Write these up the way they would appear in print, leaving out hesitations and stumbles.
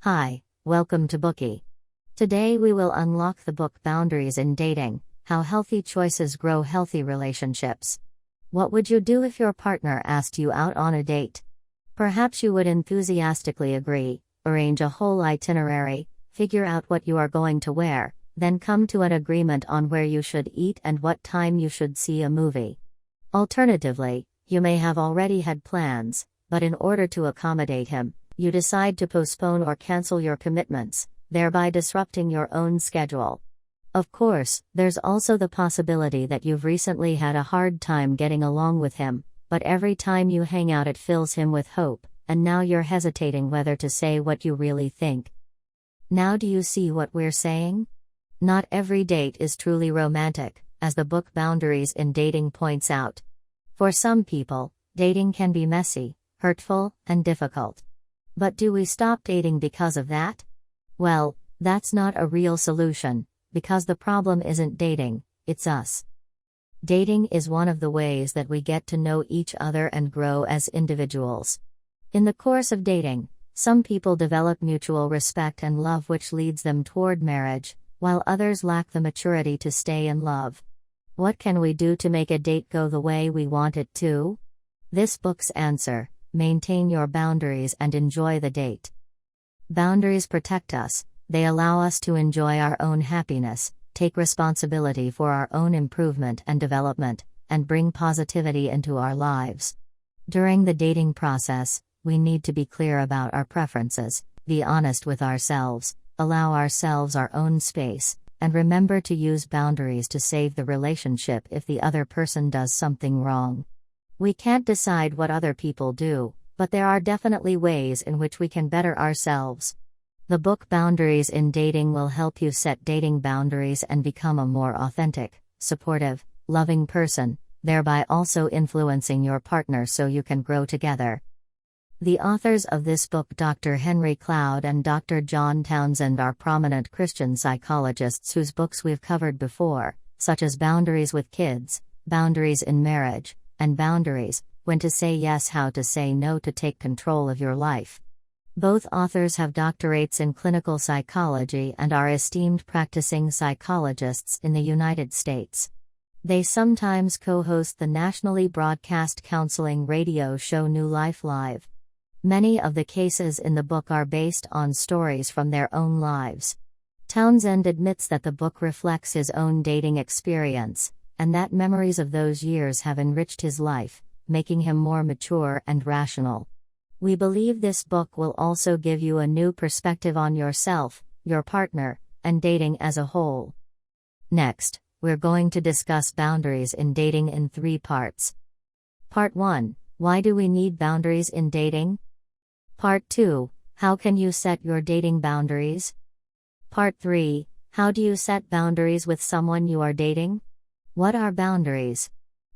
Hi, welcome to Bookie. Today we will unlock the book Boundaries in Dating: How Healthy Choices Grow Healthy Relationships. What would you do if your partner asked you out on a date? Perhaps you would enthusiastically agree, arrange a whole itinerary, figure out what you are going to wear, then come to an agreement on where you should eat and what time you should see a movie. Alternatively, you may have already had plans, but in order to accommodate him, you decide to postpone or cancel your commitments, thereby disrupting your own schedule. Of course, there's also the possibility that you've recently had a hard time getting along with him, but every time you hang out it fills him with hope, and now you're hesitating whether to say what you really think. Now do you see what we're saying? Not every date is truly romantic, as the book Boundaries in Dating points out. For some people, dating can be messy, hurtful, and difficult. But do we stop dating because of that? Well, that's not a real solution, because the problem isn't dating, it's us. Dating is one of the ways that we get to know each other and grow as individuals. In the course of dating, some people develop mutual respect and love which leads them toward marriage, while others lack the maturity to stay in love. What can we do to make a date go the way we want it to? This book's answer: maintain your boundaries and enjoy the date. Boundaries protect us, they allow us to enjoy our own happiness, take responsibility for our own improvement and development, and bring positivity into our lives. During the dating process, we need to be clear about our preferences, be honest with ourselves, allow ourselves our own space, and remember to use boundaries to save the relationship if the other person does something wrong. We can't decide what other people do, but there are definitely ways in which we can better ourselves. The book Boundaries in Dating will help you set dating boundaries and become a more authentic, supportive, loving person, thereby also influencing your partner so you can grow together. The authors of this book, Dr. Henry Cloud and Dr. John Townsend, are prominent Christian psychologists whose books we've covered before, such as Boundaries with Kids, Boundaries in Marriage, and Boundaries: When to Say Yes, How to Say No to Take Control of Your Life. Both authors have doctorates in clinical psychology and are esteemed practicing psychologists in the United States. They sometimes co-host the nationally broadcast counseling radio show New Life Live. Many of the cases in the book are based on stories from their own lives. Townsend admits that the book reflects his own dating experience, and that memories of those years have enriched his life, making him more mature and rational. We believe this book will also give you a new perspective on yourself, your partner, and dating as a whole. Next, we're going to discuss boundaries in dating in 3 parts. Part 1: Why do we need boundaries in dating? Part 2: How can you set your dating boundaries? Part 3: How do you set boundaries with someone you are dating? What are boundaries?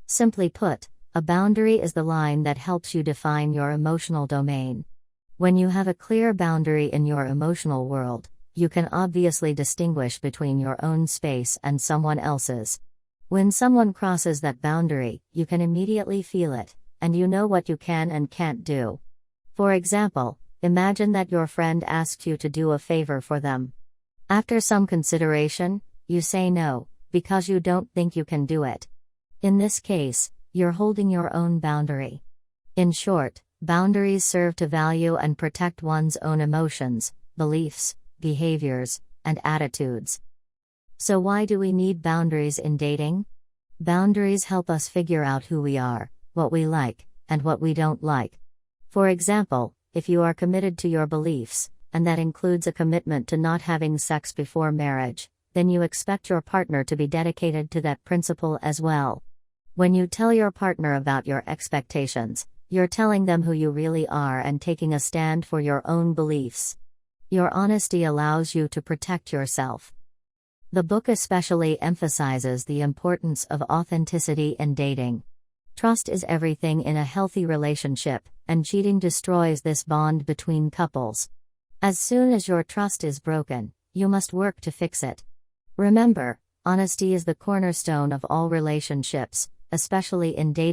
Simply put, a boundary is the line that helps you define your emotional domain. When you have a clear boundary in your emotional world, you can obviously distinguish between your own space and someone else's. When someone crosses that boundary, you can immediately feel it, and you know what you can and can't do. For example, imagine that your friend asks you to do a favor for them. After some consideration, you say no, because you don't think you can do it. In this case, you're holding your own boundary. In short, boundaries serve to value and protect one's own emotions, beliefs, behaviors, and attitudes. So why do we need boundaries in dating? Boundaries help us figure out who we are, what we like, and what we don't like. For example, if you are committed to your beliefs, and that includes a commitment to not having sex before marriage, then you expect your partner to be dedicated to that principle as well. When you tell your partner about your expectations, you're telling them who you really are and taking a stand for your own beliefs. Your honesty allows you to protect yourself. The book especially emphasizes the importance of authenticity in dating. Trust is everything in a healthy relationship, and cheating destroys this bond between couples. As soon as your trust is broken, you must work to fix it. Remember, honesty is the cornerstone of all relationships, especially in dating.